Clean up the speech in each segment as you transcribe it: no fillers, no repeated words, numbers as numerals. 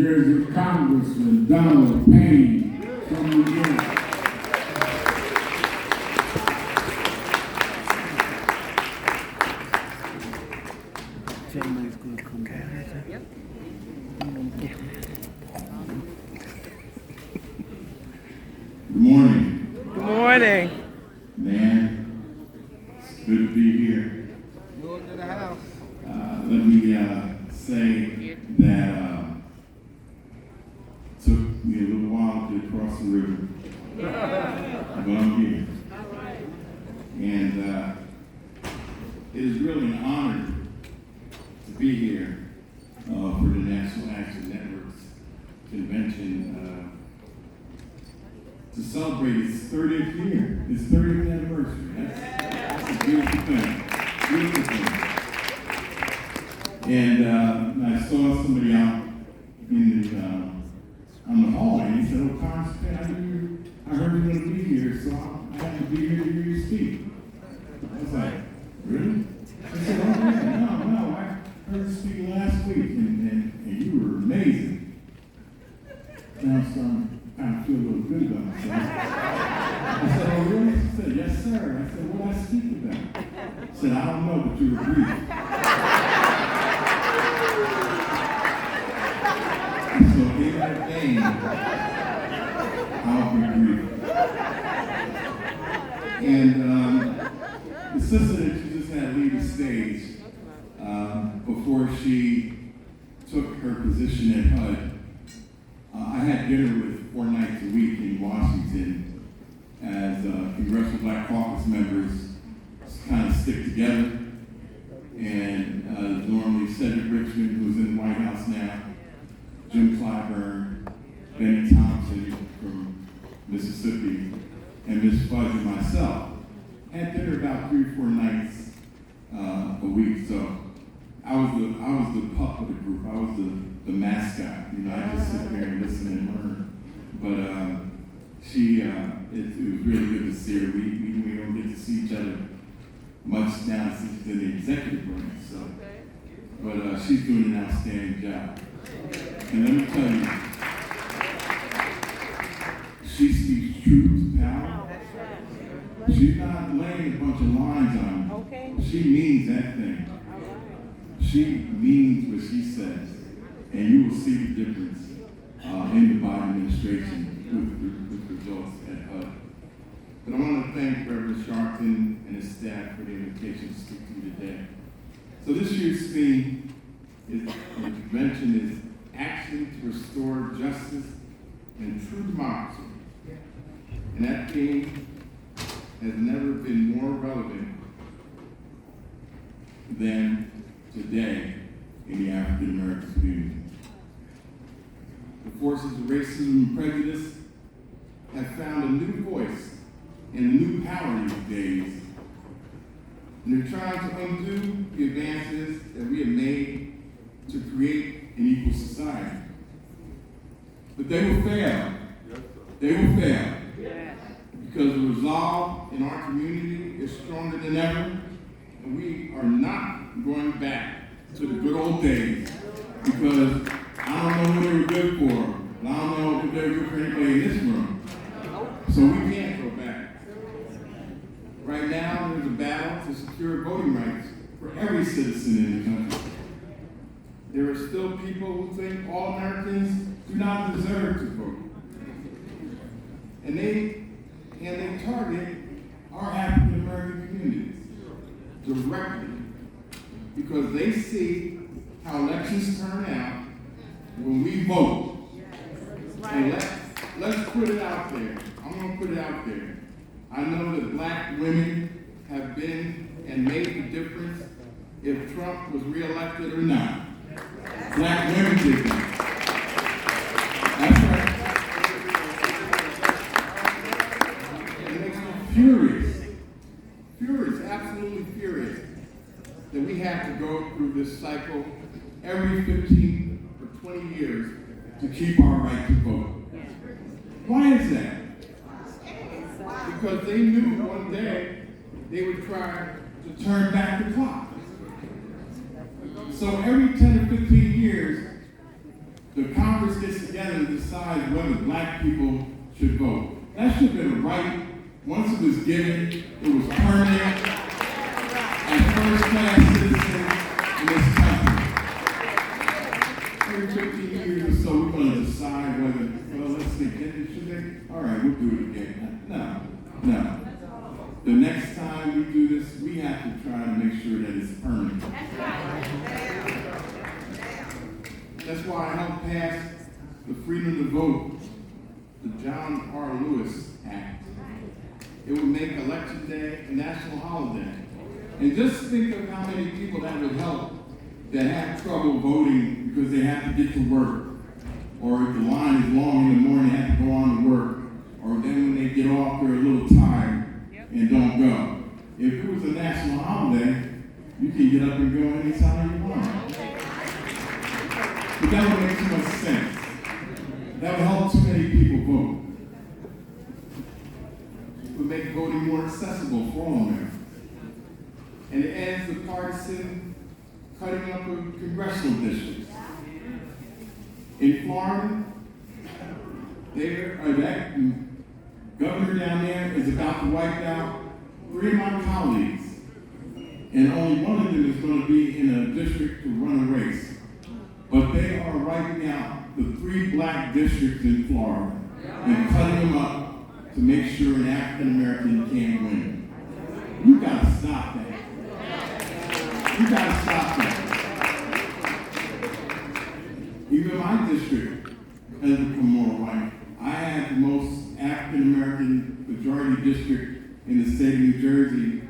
Jersey Congressman Payne from New York. Good morning. Good morning. NAN, it's good to be here. Welcome to the house. Let me say that took me a little while to cross the river, but I'm here. And it is really an honor to be here for the National Action Network's convention to celebrate its 30th year, its 30th anniversary. That's a beautiful thing. Beautiful thing. And I saw somebody out in the on the hallway, and he said, "Oh, Congressman, I heard you were going to be here, so I have to be here to hear you speak." I was like, "Really?" I said, "Oh, yeah, no, I heard you speak last week, and you were amazing." Now I'm starting to kind of feel a little good about myself. I said, "Oh, really?" She said, "Yes, sir." I said, "What did I speak about?" I said, "I don't know, but you were brief." So in that vein, I'll be brief. And the sister that you just had leave the stage, before she took her position at HUD, I had dinner with 4 nights a week in Washington as Congressional Black Caucus members kind of stick together. And normally Cedric Richmond, who's in the White House now, Jim Clyburn, Benny Thompson from Mississippi, and Ms. Fudge and myself had dinner about 3 or 4 nights a week. So I was the pup of the group. I was the mascot. You know, I just sit there and listen and learn. But it was really good to see her. We don't get to see each other much now since she's in the executive branch. So, but she's doing an outstanding job. And let me tell you, she speaks truth to power. She's not laying a bunch of lines on you. She means that thing. She means what she says. And you will see the difference in the Biden administration with results at HUD. But I want to thank Reverend Sharpton and his staff for the invitation to speak to you today. So this year's theme of the convention is Action to Restore Justice and True Democracy. And that theme has never been more relevant than today in the African American community. The forces of racism and prejudice have found a new voice and a new power these days. And they're trying to undo the advances that we have made to create an equal society. But they will fail. They will fail. Because the resolve in our community is stronger than ever, and we are not going back to the good old days, because I don't know who they were good for, but I don't know if they were good for anybody in this room. So we can't go back. Right now, there's a battle to secure voting rights for every citizen in the country. There are still people who think all Americans do not deserve to vote. And they target our African American communities directly because they see how elections turn out when we vote. And let's put it out there. I'm going to put it out there. I know that black women have been and made the difference if Trump was reelected or not. Black women did that. That's right. It makes me furious, absolutely furious, that we have to go through this cycle every 15 or 20 years to keep our right to vote. Why is that? Because they knew one day they would try to turn back the clock. So every 10 or 15 years, the Congress gets together and decides whether black people should vote. That should have been a right. Once it was given, it was permanent and first-class citizens in this country. Every 15 years or so, we're going to decide whether, well, let's see, should they? All right, we'll do it again. No. The next time we do this, we have to try to make sure that it's permanent. That's why I helped pass the Freedom to Vote, the John R. Lewis Act. It would make Election Day a national holiday. And just think of how many people that would help that have trouble voting because they have to get to work, or if the line is long in the morning, they have to go on to work, or then when they get off, they're a little tired and don't go. If it was a national holiday, you can get up and go anytime you want. But that would make too much sense. That would help too many people vote. It would make voting more accessible for all Americans. And it ends the partisan cutting up of congressional districts. In Florida, that governor down there is about to wipe out 3 of my colleagues, and only one of them is going to be in a district to run a race. But they are wiping out the 3 black districts in Florida and cutting them up to make sure an African American can't win. You got to stop that. You got to stop that. Even my district has become more white. I had the most African American majority district in the state of New Jersey,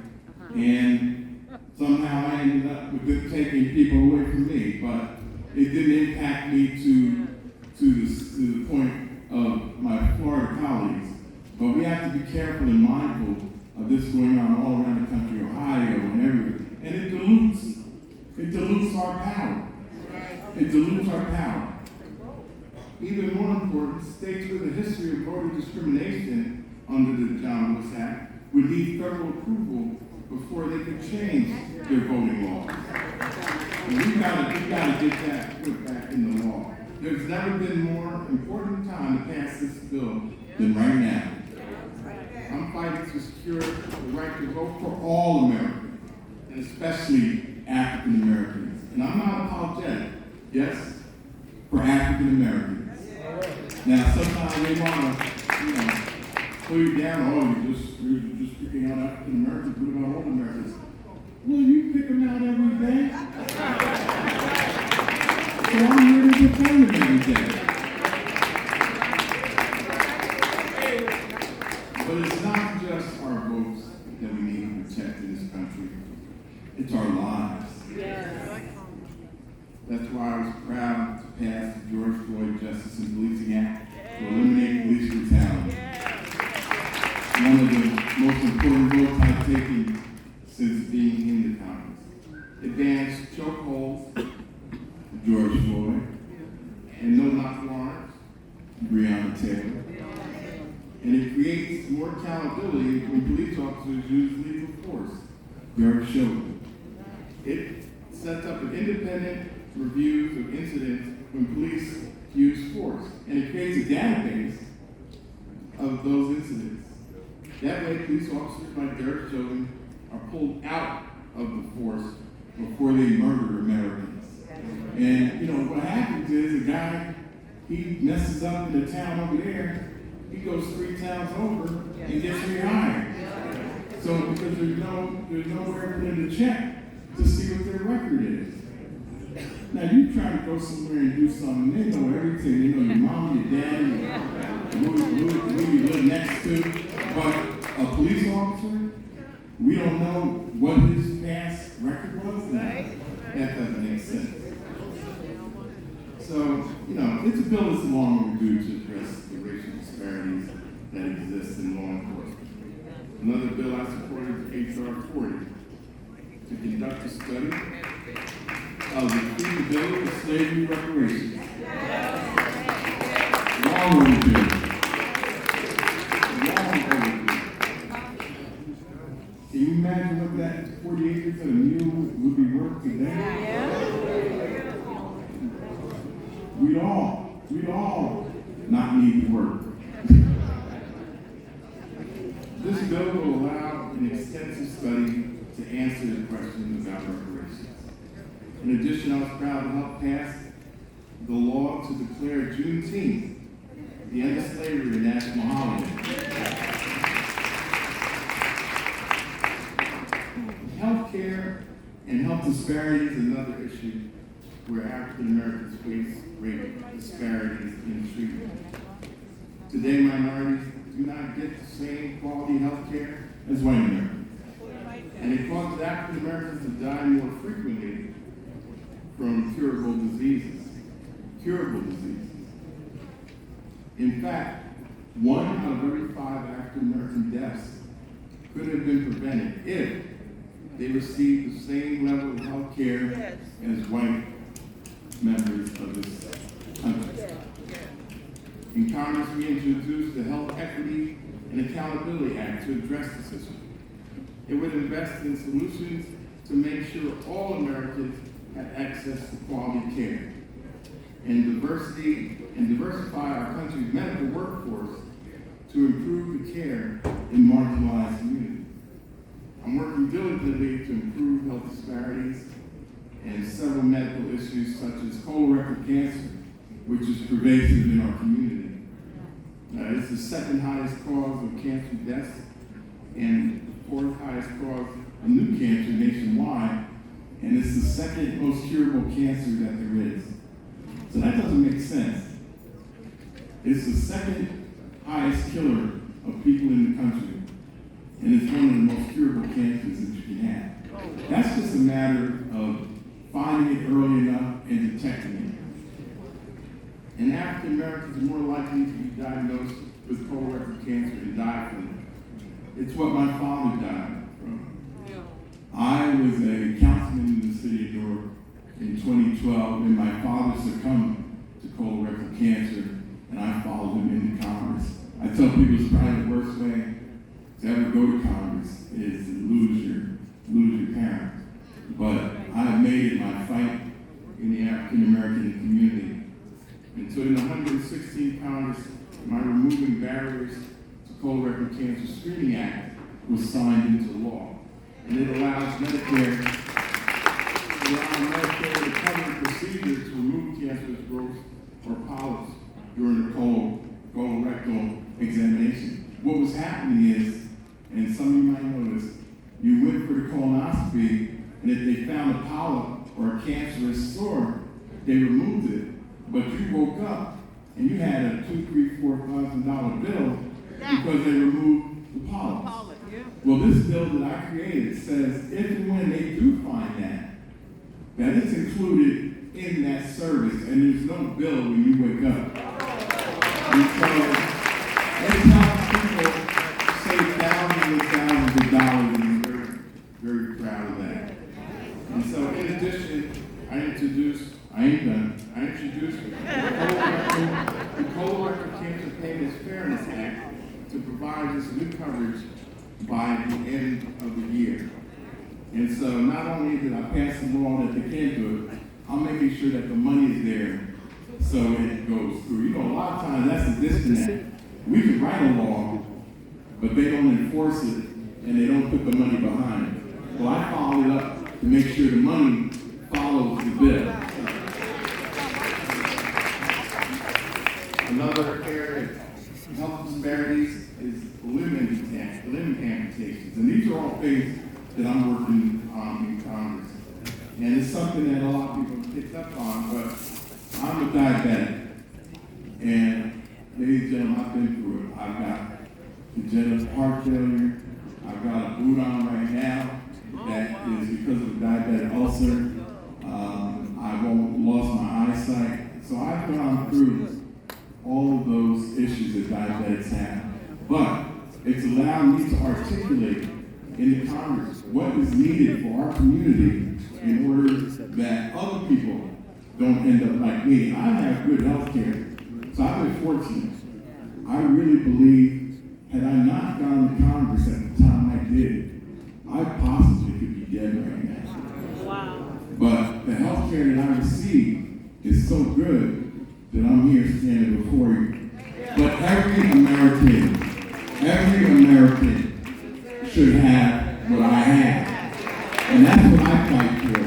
and somehow I ended up with them taking people away from me. But it didn't impact me to the point of my Florida colleagues. But we have to be careful and mindful of this going on all around the country, Ohio and everywhere. And it dilutes our power. It dilutes our power. Even more important, states with a history of voter discrimination under the John Lewis Act would need federal approval before they could change their voting laws. And we gotta get that put back in the law. There's never been more important time to pass this bill than right now. I'm fighting to secure the right to vote for all Americans, and especially African Americans. And I'm not apologetic, yes, for African Americans. Now, sometimes they want to, pull you down. You're just picking out African Americans. What about all Americans? Well, you pick them out every day. So I'm here to defend them every day. But it's not just our votes that we need to protect in this country. It's our lives. That's why I was proud to pass the George Floyd Justice and Policing Act to eliminate police brutality. One of the most important votes I've taken since being in the Congress. It bans chokeholds, George Floyd, and no-knock warrants, Breonna Taylor. And it creates more accountability when police officers use lethal force, Derek Chauvin. It sets up an independent reviews of incidents when police use force, and it creates a database of those incidents. That way, police officers like Derek Chauvin are pulled out of the force before they murder Americans. And what happens is a guy, he messes up in the town over there, he goes 3 towns over and gets rehired. So because there's nowhere for them to check to see what their record is. Now you try to go somewhere and do something, they know everything. They know your mom, your daddy, who you live next to. But a police officer, we don't know what his past record was. That doesn't make sense. So, it's a bill that's long overdue to address the racial disparities that exist in law enforcement. Another bill I supported is H.R. 40 to conduct a study of the feasibility of slavery reparations. Long overdue. Can you imagine what that 40 acres and a mule would be worth today? We'd we'd all not need to work. This bill will allow an extensive study to answer the questions about reparations. In addition, I was proud to help pass the law to declare Juneteenth the end of slavery a national holiday. Healthcare and health disparity is another issue where African Americans face great disparities in treatment. Today, minorities do not get the same quality health care as white Americans. And it causes African Americans to die more frequently from curable diseases. In fact, 1 out of every 5 African American deaths could have been prevented if they received the same level of health care as white members of this country. In Congress, we introduced the Health Equity and Accountability Act to address the system. It would invest in solutions to make sure all Americans had access to quality care, and diversify our country's medical workforce to improve the care in marginalized communities. I'm working diligently to improve health disparities and several medical issues such as colorectal cancer, which is pervasive in our community. It's the second highest cause of cancer deaths and the 4th highest cause of new cancer nationwide, and it's the second most curable cancer that there is. So that doesn't make sense. It's the second highest killer of people in the country, and it's one of the most curable cancers that you can have. That's just a matter of finding it early enough and detecting it. And African Americans are more likely to be diagnosed with colorectal cancer and die from it. It's what my father died from. I was a councilman in the city of Newark in 2012 when my father succumbed to colorectal cancer, and I followed him into Congress. I tell people it's probably the worst way to ever go to Congress is to lose your parents. But I have made it my fight in the African American community. And so in the 116th Congress, my Removing Barriers to Colorectal Cancer Screening Act was signed into law. And it allows Medicare to cover procedures to remove cancerous growths or polyps during the colorectal examination. What was happening is, and some of you might know this, you went for the colonoscopy, and if they found a polyp or a cancerous sore, they removed it. But you woke up and you had a $2,000, $3,000, $4,000 bill because they removed the polyps. Well, this bill that I created says if and when they do find that it's included in that service, and there's no bill when you wake up. And so it's how people save thousands and thousands of dollars, and we're very, very proud of that. And so in addition, I introduced the Colorectal Cancer Payments Fairness Act to provide this new coverage by the end of the year. And so not only did I pass the law that they can't do it, I'm making sure that the money is there so it goes through. You know, a lot of times that's a disconnect. We can write a law, but they don't enforce it and they don't put the money behind it. Well, I followed it up to make sure the money follows the bill. Another area of health disparities is limb amputations. And these are all things that I'm working on in Congress. And it's something that a lot of people have picked up on, but I'm a diabetic. And ladies and gentlemen, I've been through it. I've got congenital heart failure. I've got a boot on right now that is because of a diabetic ulcer. I've lost my eyesight. So I've gone through all of those issues that diabetics have. But it's allowed me to articulate in the Congress what is needed for our community in order that other people don't end up like me. I have good health care, so I've been fortunate. I really believe, had I not gone to Congress at the time I did, I possibly could be dead right now. Wow. But the health care that I receive is so good that I'm here standing before you. But every American should have what I have. And that's what I fight for.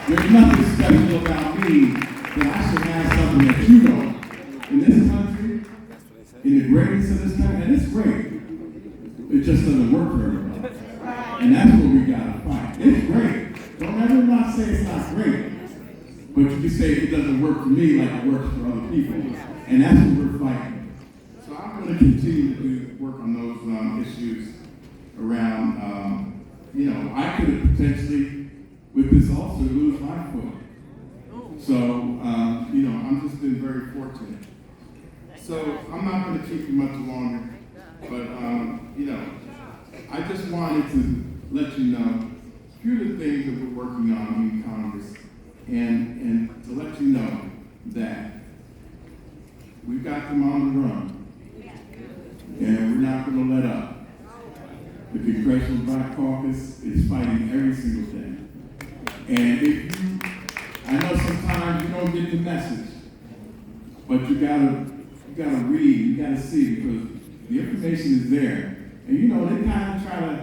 There's nothing special about me that I should have something that you don't. In this country, in the greatness of this country, and it's great. It just doesn't work for everybody. And that's what we gotta fight. It's great. Don't ever not say it's not great. But you can say it doesn't work for me like it works for other people. And that's what we're fighting. So I'm going to continue to work on those issues around, I could potentially, with this also, lose my foot. So, I'm just been very fortunate. So I'm not going to keep you much longer, but, I just wanted to let you know a few of the things that we're working on in Congress and to let you know that we've got them on the run and we're not going to let up. The Congressional Black Caucus is fighting every single day. And I know sometimes you don't get the message, but you gotta read, you gotta see, because the information is there. And they kind of try to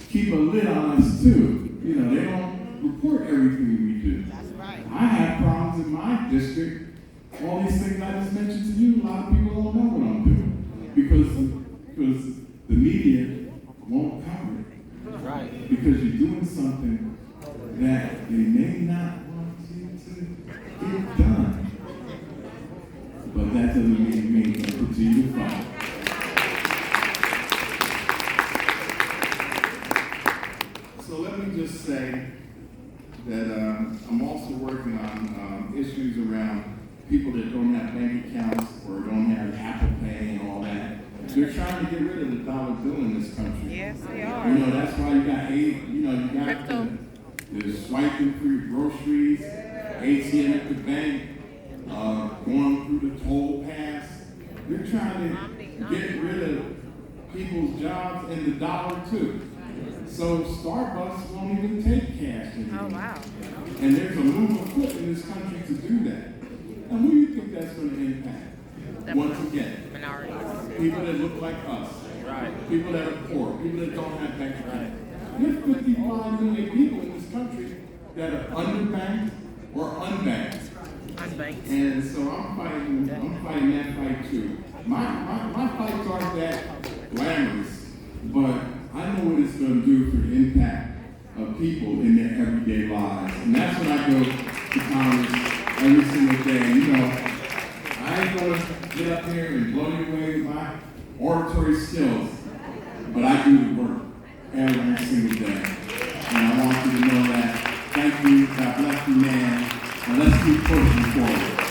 keep a lid on us too. They don't report everything we do. That's right. I have problems in my district. All these things I just mentioned to you, a lot of people don't know what I'm doing because the media won't cover it. Right. Because you're doing something that they may not want you to get done. But that doesn't mean we can continue to fight. So let me just say that I'm also working on issues around people that don't have bank accounts or don't have Apple Pay and all that. They're trying to get rid of the dollar bill in this country. Yes, they are. That's why you got the swiping for your groceries, ATM at the bank, going through the toll pass. They're trying to get rid of people's jobs and the dollar too. So Starbucks won't even take cash anymore. Oh, wow. And there's a move afoot in this country to do that. And who do you think that's going to impact? Once again, Minorities. people that look like us. Right. People that are poor. People that don't have bank accounts. There's 55 million people in this country that are underbanked or unbanked. Unbanked. And so I'm fighting that fight too. My fights aren't that glamorous, but I know what it's going to do for the impact of people in their everyday lives. And that's when I go to Congress every single day. I ain't going to get up here and blow you away with my oratory skills, but I do the work every single day. And I want you to know that. Thank you. God bless you, man. And let's keep pushing forward.